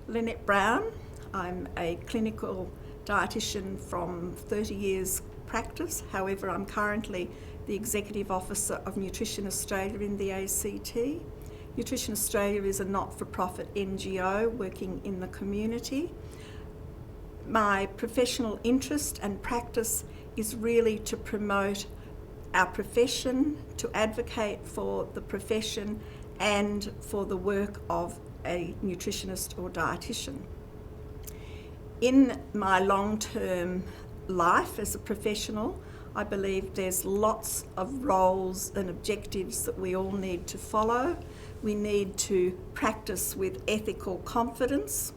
Lyn Brown. I'm a clinical dietitian from 30 years practice. However, I'm currently the Executive Officer of Nutrition Australia in the ACT. Nutrition Australia is a not-for-profit NGO working in the community. My professional interest and practice is really to promote our profession, to advocate for the profession and for the work of a nutritionist or dietitian. In my long-term life as a professional, I believe there's lots of roles and objectives that we all need to follow. We need to practice with ethical confidence.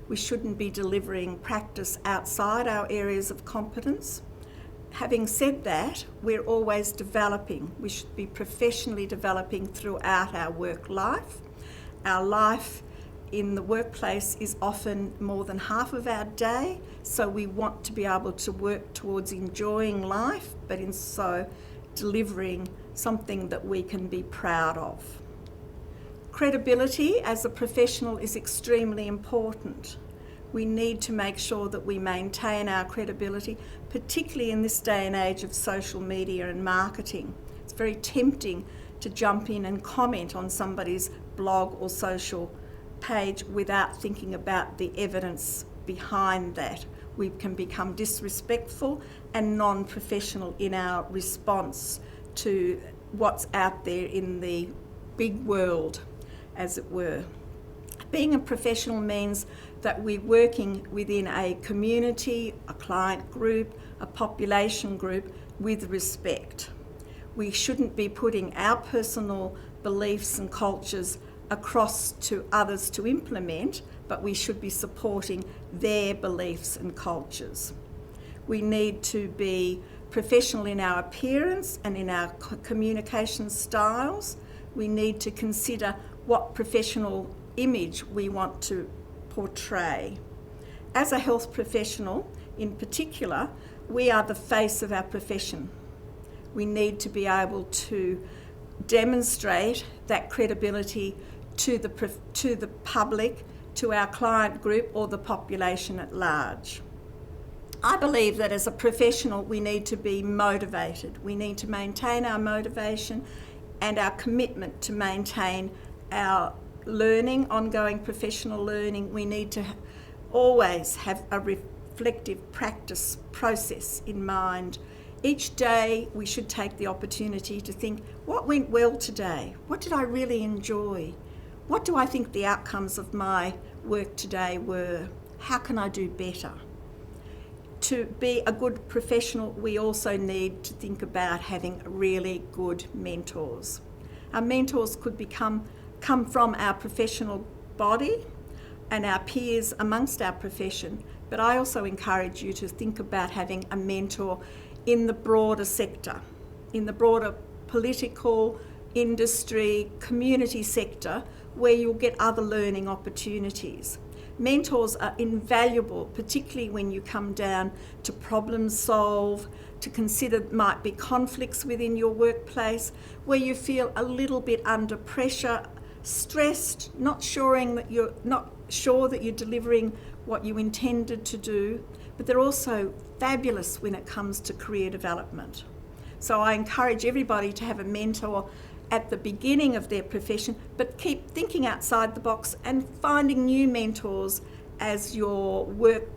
We shouldn't be delivering practice outside our areas of competence. Having said that, we're always developing. We should be professionally developing throughout our work life. Our life in the workplace is often more than half of our day, so we want to be able to work towards enjoying life, but in so delivering something that we can be proud of. Credibility as a professional is extremely important. We need to make sure that we maintain our credibility, particularly in this day and age of social media and marketing. It's very tempting to jump in and comment on somebody's blog or social page without thinking about the evidence behind that. We can become disrespectful and non-professional in our response to what's out there in the big world, as it were. Being a professional means that we're working within a community, a client group, a population group with respect. We shouldn't be putting our personal beliefs and cultures across to others to implement, but we should be supporting their beliefs and cultures. We need to be professional in our appearance and in our communication styles. We need to consider what professional image we want to portray. As a health professional in particular, we are the face of our profession. We need to be able to demonstrate that credibility to the public, to our client group or the population at large. I believe that as a professional we need to be motivated. We need to maintain our motivation and our commitment to maintain our learning, ongoing professional learning. We need to always have a reflective practice process in mind. Each day we should take the opportunity to think, what went well today? What did I really enjoy? What do I think the outcomes of my work today were? How can I do better? To be a good professional, we also need to think about having really good mentors. Our mentors could come from our professional body and our peers amongst our profession, but I also encourage you to think about having a mentor in the broader sector, in the broader political, industry, community sector, where you'll get other learning opportunities. Mentors are invaluable, particularly when you come down to problem solve, to consider might be conflicts within your workplace, where you feel a little bit under pressure, stressed, not sure that you're delivering what you intended to do, but they're also fabulous when it comes to career development. So I encourage everybody to have a mentor at the beginning of their profession, but keep thinking outside the box and finding new mentors as your work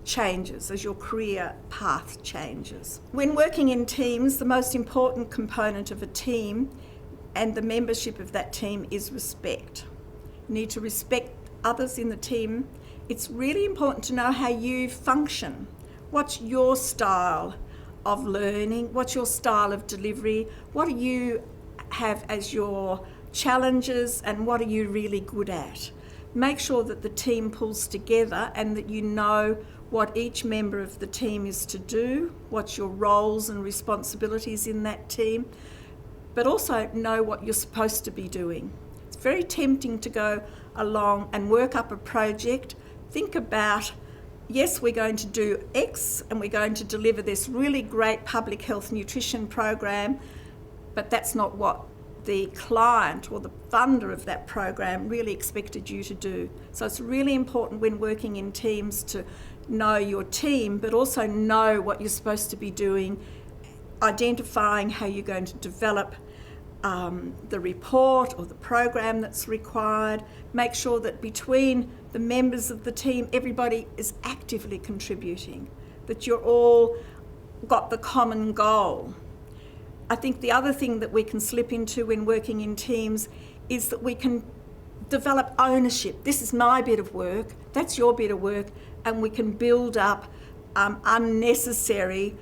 changes, as your career path changes. When working in teams, the most important component of a team and the membership of that team is respect. You need to respect others in the team. It's really important to know how you function. What's your style of learning? What's your style of delivery? What do you have as your challenges and what are you really good at? Make sure that the team pulls together and that you know what each member of the team is to do, what's your roles and responsibilities in that team, but also know what you're supposed to be doing. It's very tempting to go along and work up a project, think about, yes, we're going to do X and we're going to deliver this really great public health nutrition program, but that's not what the client or the funder of that program really expected you to do. So it's really important when working in teams to know your team, but also know what you're supposed to be doing, identifying how you're going to develop the report or the program that's required. Make sure that between the members of the team, everybody is actively contributing, that you're all got the common goal. I think the other thing that we can slip into when working in teams is that we can develop ownership. This is my bit of work, that's your bit of work, and we can build up unnecessary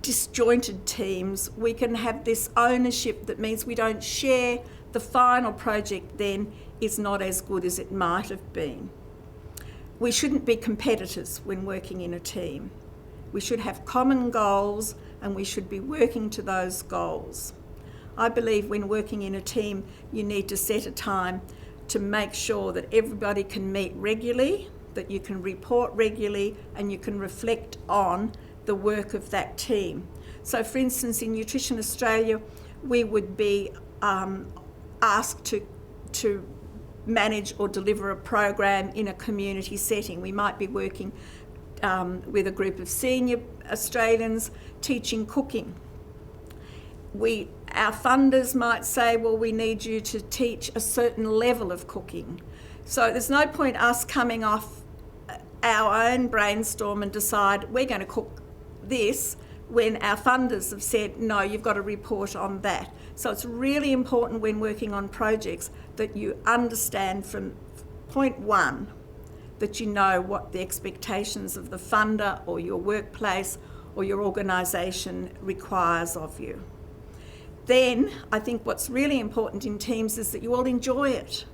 disjointed teams. We can have this ownership that means we don't share. The final project then is not as good as it might have been. We shouldn't be competitors when working in a team. We should have common goals and we should be working to those goals. I believe when working in a team, you need to set a time to make sure that everybody can meet regularly, that you can report regularly, and you can reflect on the work of that team. So for instance, in Nutrition Australia, we would be asked to manage or deliver a program in a community setting. We might be working with a group of senior Australians teaching cooking. Our funders might say, well, we need you to teach a certain level of cooking. So there's no point us coming off our own brainstorm and decide we're going to cook this when our funders have said, no, you've got to report on that. So it's really important when working on projects that you understand from point one that you know what the expectations of the funder or your workplace or your organisation requires of you. Then I think what's really important in teams is that you all enjoy it.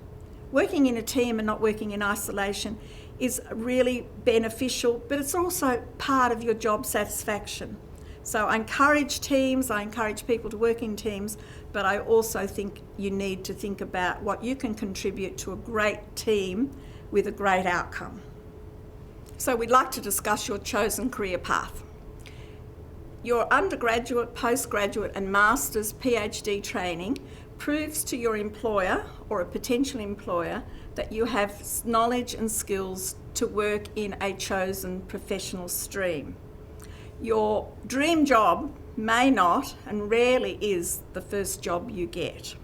Working in a team and not working in isolation is really beneficial, but it's also part of your job satisfaction. So I encourage teams, I encourage people to work in teams, but I also think you need to think about what you can contribute to a great team with a great outcome. So we'd like to discuss your chosen career path. Your undergraduate, postgraduate and master's PhD training proves to your employer or a potential employer that you have knowledge and skills to work in a chosen professional stream. Your dream job may not and rarely is the first job you get.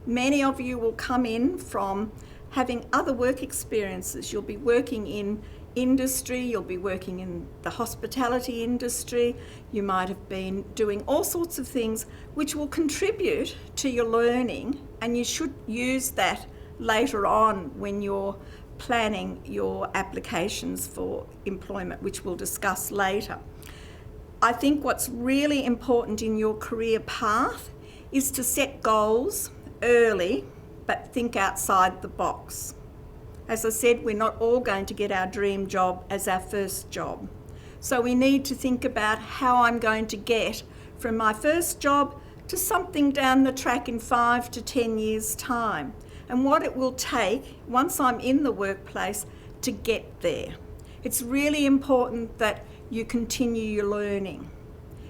Many of you will come in from having other work experiences. You'll be working in industry, you'll be working in the hospitality industry, you might have been doing all sorts of things which will contribute to your learning, and you should use that later on when you're planning your applications for employment, which we'll discuss later. I think what's really important in your career path is to set goals early, but think outside the box. As I said, we're not all going to get our dream job as our first job. So we need to think about how I'm going to get from my first job to something down the track in 5 to 10 years' time, and what it will take once I'm in the workplace to get there. It's really important that you continue your learning.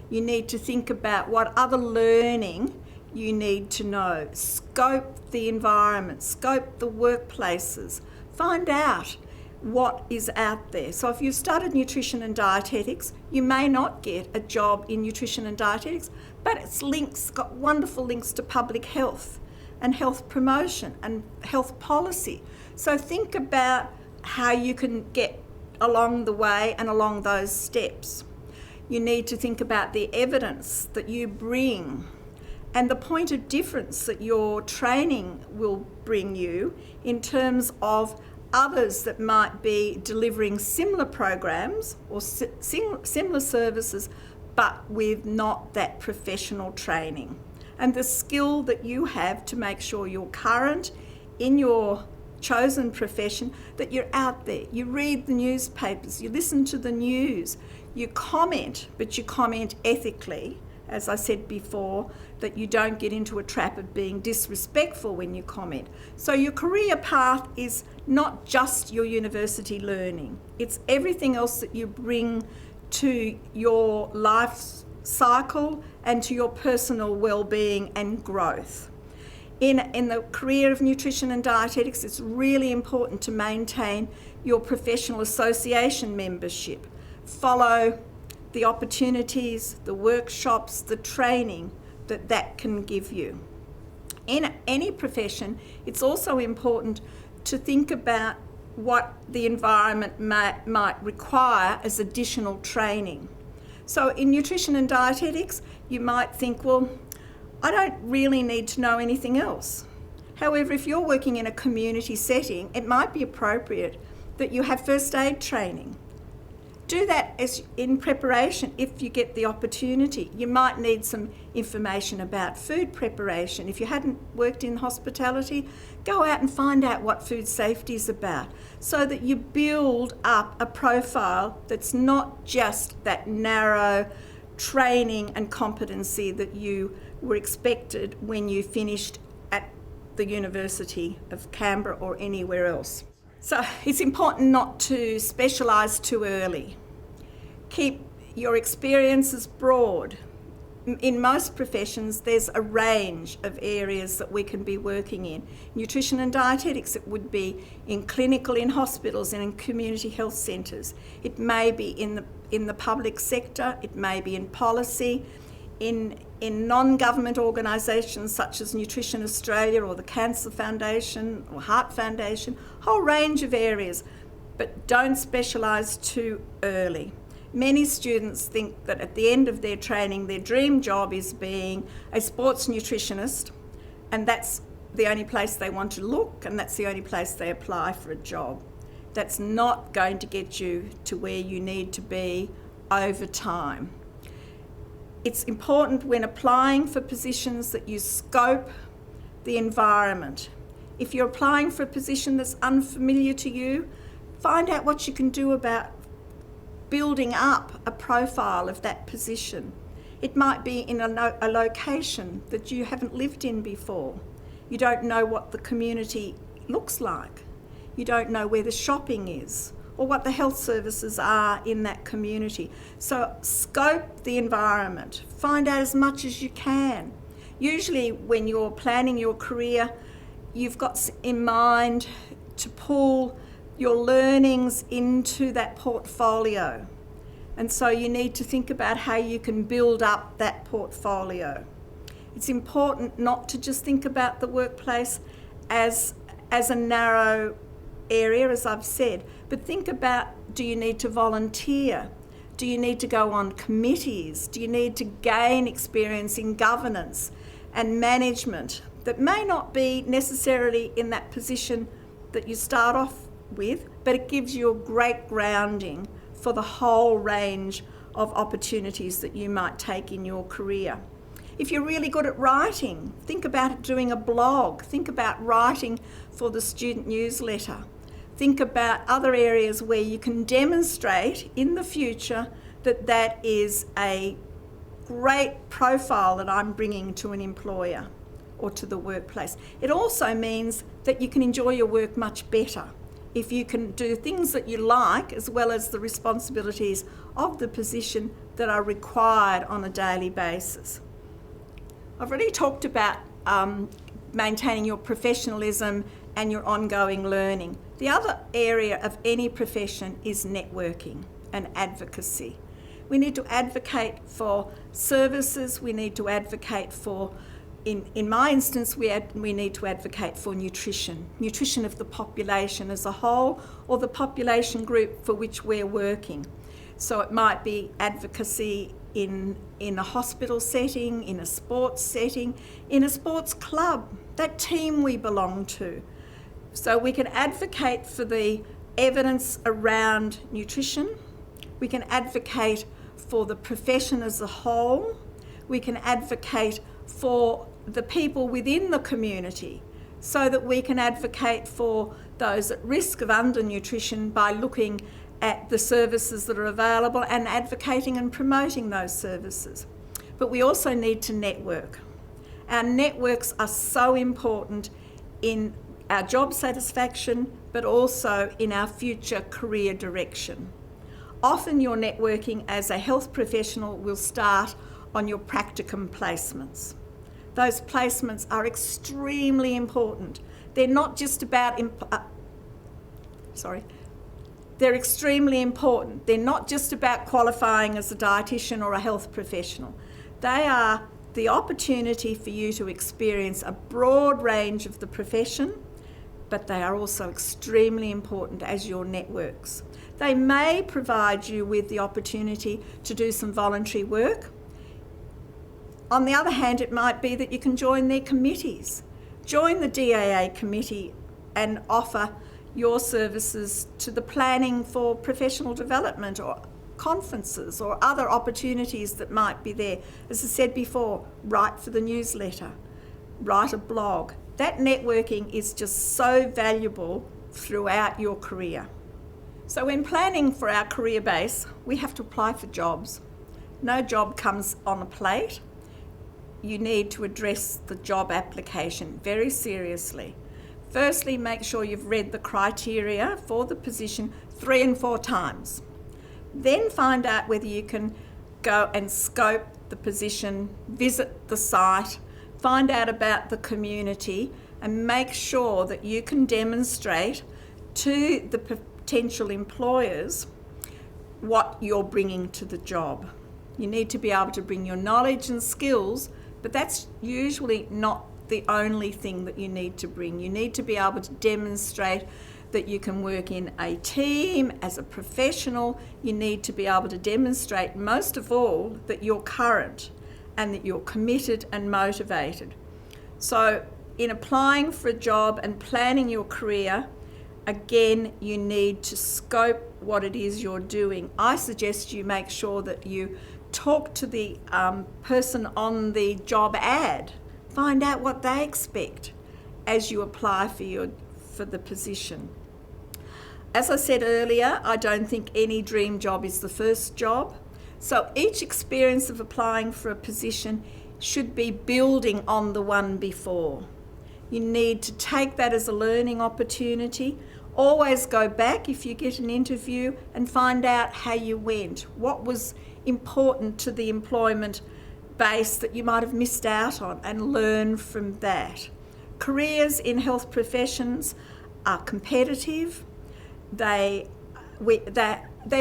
You need to think about what other learning you need to know. Scope the environment, scope the workplaces, find out what is out there. So if you've studied nutrition and dietetics, you may not get a job in nutrition and dietetics, but it's got wonderful links to public health and health promotion and health policy. So think about how you can get along the way and along those steps. You need to think about the evidence that you bring and the point of difference that your training will bring you in terms of others that might be delivering similar programs or similar services, but with not that professional training. And the skill that you have to make sure you're current in your chosen profession, that you're out there, you read the newspapers, you listen to the news, you comment, but you comment ethically, as I said before, that you don't get into a trap of being disrespectful when you comment. So your career path is not just your university learning, it's everything else that you bring to your life cycle and to your personal well-being and growth. In the career of nutrition and dietetics, it's really important to maintain your professional association membership. Follow the opportunities, the workshops, the training that can give you. In any profession, it's also important to think about what the environment might require as additional training. So in nutrition and dietetics, you might think, well, I don't really need to know anything else. However, if you're working in a community setting, it might be appropriate that you have first aid training. Do that as in preparation if you get the opportunity. You might need some information about food preparation. If you hadn't worked in hospitality, go out and find out what food safety is about so that you build up a profile that's not just that narrow training and competency that you were expected when you finished at the University of Canberra or anywhere else. So it's important not to specialise too early. Keep your experiences broad. In most professions, there's a range of areas that we can be working in. Nutrition and dietetics, it would be in clinical, in hospitals and in community health centres. It may be in the public sector, it may be in policy, in non-government organisations such as Nutrition Australia or the Cancer Foundation or Heart Foundation, a whole range of areas, but don't specialise too early. Many students think that at the end of their training, their dream job is being a sports nutritionist, and that's the only place they want to look, and that's the only place they apply for a job. That's not going to get you to where you need to be over time. It's important when applying for positions that you scope the environment. If you're applying for a position that's unfamiliar to you, find out what you can do about building up a profile of that position. It might be in a location that you haven't lived in before. You don't know what the community looks like. You don't know where the shopping is or what the health services are in that community. So scope the environment. Find out as much as you can. Usually when you're planning your career, you've got in mind to pull your learnings into that portfolio. And so you need to think about how you can build up that portfolio. It's important not to just think about the workplace as a narrow area, as I've said, but think about, do you need to volunteer? Do you need to go on committees? Do you need to gain experience in governance and management that may not be necessarily in that position that you start off with, but it gives you a great grounding for the whole range of opportunities that you might take in your career. If you're really good at writing, think about doing a blog. Think about writing for the student newsletter. Think about other areas where you can demonstrate in the future that that is a great profile that I'm bringing to an employer or to the workplace. It also means that you can enjoy your work much better if you can do things that you like as well as the responsibilities of the position that are required on a daily basis. I've already talked about maintaining your professionalism and your ongoing learning. The other area of any profession is networking and advocacy. We need to advocate for services, we need to advocate for, in my instance, we need to advocate for nutrition of the population as a whole or the population group for which we're working. So it might be advocacy in a hospital setting, in a sports setting, in a sports club, that team we belong to. So we can advocate for the evidence around nutrition, we can advocate for the profession as a whole, we can advocate for the people within the community so that we can advocate for those at risk of undernutrition by looking at the services that are available and advocating and promoting those services. But we also need to network. Our networks are so important in our job satisfaction, but also in our future career direction. Often your networking as a health professional will start on your practicum placements. Those placements are extremely important. They're not just about, they're extremely important. They're not just about qualifying as a dietitian or a health professional. They are the opportunity for you to experience a broad range of the profession, but they are also extremely important as your networks. They may provide you with the opportunity to do some voluntary work. On the other hand, it might be that you can join their committees. Join the DAA committee and offer your services to the planning for professional development or conferences or other opportunities that might be there. As I said before, write for the newsletter, write a blog. That networking is just so valuable throughout your career. So when planning for our career base, we have to apply for jobs. No job comes on a plate. You need to address the job application very seriously. Firstly, make sure you've read the criteria for the position 3 and 4 times. Then find out whether you can go and scope the position, visit the site, find out about the community, and make sure that you can demonstrate to the potential employers what you're bringing to the job. You need to be able to bring your knowledge and skills, but that's usually not the only thing that you need to bring. You need to be able to demonstrate that you can work in a team as a professional. You need to be able to demonstrate, most of all, that you're current and that you're committed and motivated. So in applying for a job and planning your career, again, you need to scope what it is you're doing. I suggest you make sure that you talk to the person on the job ad. Find out what they expect as you apply for the position. As I said earlier, I don't think any dream job is the first job. So each experience of applying for a position should be building on the one before. You need to take that as a learning opportunity. Always go back if you get an interview and find out how you went. What was important to the employment base that you might have missed out on, and learn from that. Careers in health professions are competitive. They're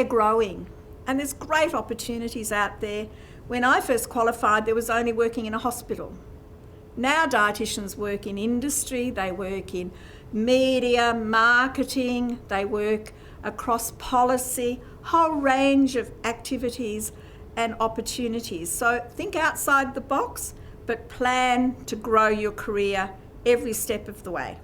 growing, and there's great opportunities out there. When I first qualified, there was only working in a hospital. Now dietitians work in industry, they work in media, marketing, they work across policy, whole range of activities and opportunities. So think outside the box, but plan to grow your career every step of the way.